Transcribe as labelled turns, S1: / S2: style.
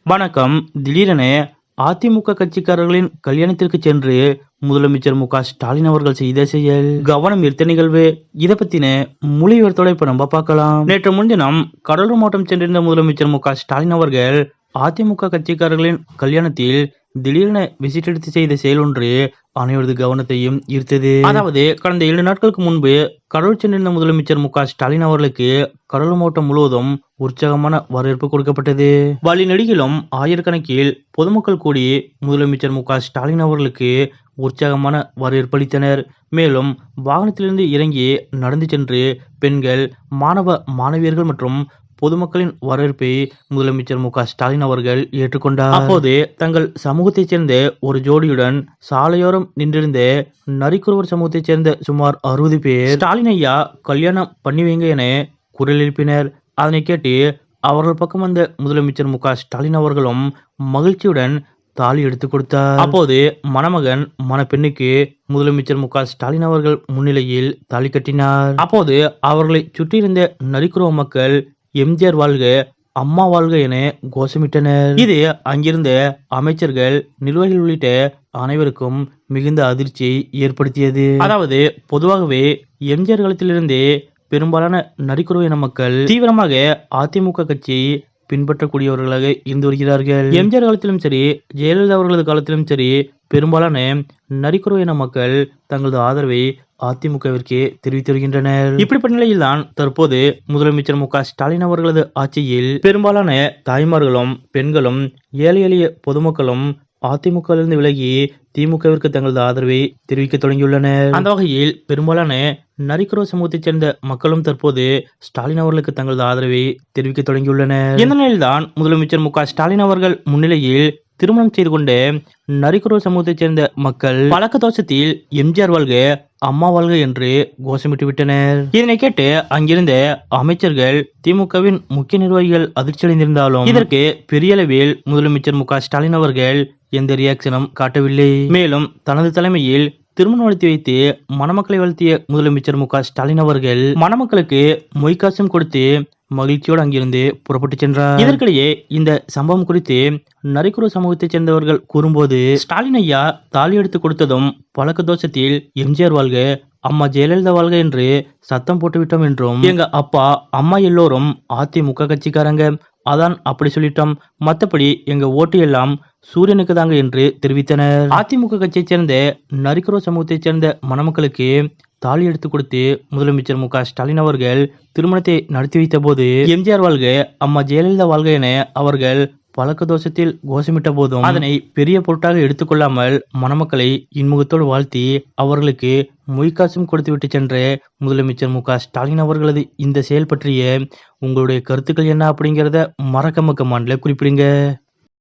S1: வணக்கம். திடீரென அதிமுக கட்சிக்காரர்களின் கல்யாணத்திற்கு சென்று முதலமைச்சர் மு.க.ஸ்டாலின் அவர்கள் செய்த செயல் கவனம் ஈர்த்த நிகழ்வு. இதை பத்தின முழு விவரத்தோட இப்ப நம்ம பார்க்கலாம். நேற்று முன்தினம் கடலூர் மாவட்டம் சென்றிருந்த முதலமைச்சர் மு.க.ஸ்டாலின் அவர்கள் அதிமுக கட்சிக்காரர்களின் கல்யாணத்தில் திடீரென விசிட் எடுத்து செய்த செயல் ஒன்று அனைவரது கவனத்தையும் ஈர்த்தது. அதாவது கடந்த 2 நாட்களுக்கு முன்பு கடலூர் சென்றிருந்த முதலமைச்சர் மு.க.ஸ்டாலின் அவர்களுக்கு கடலூர் மாவட்டம் முழுவதும் உற்சாகமான வரவேற்பு கொடுக்கப்பட்டது. வழி நெடுகிலும் ஆயிரக்கணக்கில் பொதுமக்கள் கூடி முதலமைச்சர் மு.க.ஸ்டாலின் அவர்களுக்கு உற்சாகமான வரவேற்பு அளித்தனர். மேலும் வாகனத்திலிருந்து இறங்கி நடந்து சென்று பெண்கள், மாணவ மாணவியர்கள் மற்றும் பொதுமக்களின் வரவேற்பை முதலமைச்சர் மு.க.ஸ்டாலின் அவர்கள் ஏற்றுக்கொண்டார். அப்போது தங்கள் சமூகத்தைச் சேர்ந்த ஒரு ஜோடியுடன் சாலையோரம் நின்றிருந்த நரிக்குறவர் சமூகத்தைச் சேர்ந்த சுமார் 60 பேர் ஸ்டாலின் ஐயா கல்யாணம் பண்ணி வைங்க என குரல் எழுப்பினர். அதனை கேட்டு அவர்கள் பக்கம் வந்த முதலமைச்சர் மு.க.ஸ்டாலின் அவர்களும் மகிழ்ச்சியுடன் தாலி எடுத்து கொடுத்தார். அப்போது மணமகன் மணப்பெண்ணுக்கு முதலமைச்சர் மு.க.ஸ்டாலின் அவர்கள் முன்னிலையில் தாலி கட்டினார். அப்போது அவர்களை சுற்றியிருந்த நரிக்குறவ மக்கள் எம்ஜிஆர் வாழ்க, அம்மா வாழ்க என கோஷமிட்டனர். இது அங்கிருந்த அமைச்சர்கள், நிர்வாகிகள் உள்ளிட்ட அனைவருக்கும் மிகுந்த அதிர்ச்சியை ஏற்படுத்தியது. அதாவது பொதுவாகவே எம்ஜிஆர் காலத்திலிருந்தே பெரும்பாலான நரிக்குறவ இன மக்கள் தீவிரமாக அதிமுக கட்சியை பின்பற்றக்கூடியவர்களாக இருந்து வருகிறார்கள். எம்ஜிஆர் காலத்திலும் சரி, ஜெயலலிதா அவர்களது காலத்திலும் சரி, பெரும்பாலான நரிக்குறவ இன மக்கள் தங்களது ஆதரவை அதிமுகவிற்கு தெரிவித்து வருகின்றனர். இப்படிப்பட்ட நிலையில்தான் தற்போது முதலமைச்சர் மு.க.ஸ்டாலின் அவர்களது ஆட்சியில் பெரும்பாலான தாய்மார்களும் பெண்களும் ஏழை எளிய பொதுமக்களும் அதிமுகவிலிருந்து விலகி திமுகவிற்கு தங்களது ஆதரவை தெரிவிக்க தொடங்கியுள்ளனர். அந்த வகையில் பெரும்பாலான நரிக்குறவ சமூகத்தைச் சேர்ந்த மக்களும் தற்போது ஸ்டாலின் அவர்களுக்கு தங்களது ஆதரவை தெரிவிக்க தொடங்கியுள்ளனர். இந்த நிலையில்தான் முதலமைச்சர் மு.க.ஸ்டாலின் அவர்கள் முன்னிலையில் திருமணம் செய்து கொண்ட நரிக்குறவ சமூகத்தைச் சேர்ந்த மக்கள் பழக்க தோஷத்தில் எம்ஜிஆர் வாழ்க, அம்மா வாழ்க என்று கோஷமிட்டு விட்டனர். இதனை கேட்டு அங்கிருந்த அமைச்சர்கள், திமுகவின் முக்கிய நிர்வாகிகள் அதிர்ச்சி அடைந்திருந்தாலும் இதற்கு பெரிய அளவில் முதலமைச்சர் மு.க.ஸ்டாலின் அவர்கள் எந்த ரியாக்ஷனும் காட்டவில்லை. மேலும் தனது தலைமையில் திருமணம் நடத்தி வைத்து மணமக்களை வளர்த்திய முதலமைச்சர் மு.க.ஸ்டாலின் அவர்கள் மணமக்களுக்கு மொய்காசும் கொடுத்து மகிழ்ச்சியோடு அங்கிருந்து புறப்பட்டு சென்றார். இதற்கிடையே இந்த சம்பவம் குறித்து நரிக்குறவ சமூகத்தைச் சேர்ந்தவர்கள் கூறும்போது, ஸ்டாலின் ஐயா தாலி எடுத்து கொடுத்ததும் பழக்க தோஷத்தில் எம்ஜிஆர் வாழ்க, அம்மா ஜெயலலிதா வாழ்க என்று சத்தம் போட்டுவிட்டோம் என்றும், எங்க அப்பா அம்மா எல்லோரும் அதிமுக கட்சிக்காரங்க, அதான் அப்படி சொல்லிட்டோம், மத்தபடி எங்க ஓட்டு எல்லாம் சூரியனுக்கு தாங்க என்று தெரிவித்தனர். அதிமுக கட்சியைச் சேர்ந்த நரிக்குறவ சமூகத்தைச் சேர்ந்த மணமக்களுக்கு தாலி எடுத்து கொடுத்து முதலமைச்சர் மு.க.ஸ்டாலின் அவர்கள் திருமணத்தை நடத்தி வைத்த போது எம்ஜிஆர் வாழ்க, அம்மா ஜெயலலிதா வாழ்க என அவர்கள் பழக்க தோஷத்தில் கோஷமிட்ட போதும் அதனை பெரிய பொருட்டாக எடுத்துக்கொள்ளாமல் மணமக்களை இன்முகத்தோடு வாழ்த்தி அவர்களுக்கு மொய்காசும் கொடுத்துவிட்டு சென்ற முதலமைச்சர் மு.க.ஸ்டாலின் அவர்களது இந்த செயல் பற்றிய உங்களுடைய கருத்துக்கள் என்ன அப்படிங்கிறத மறக்காம கமெண்ட்ல குறிப்பிடுங்க.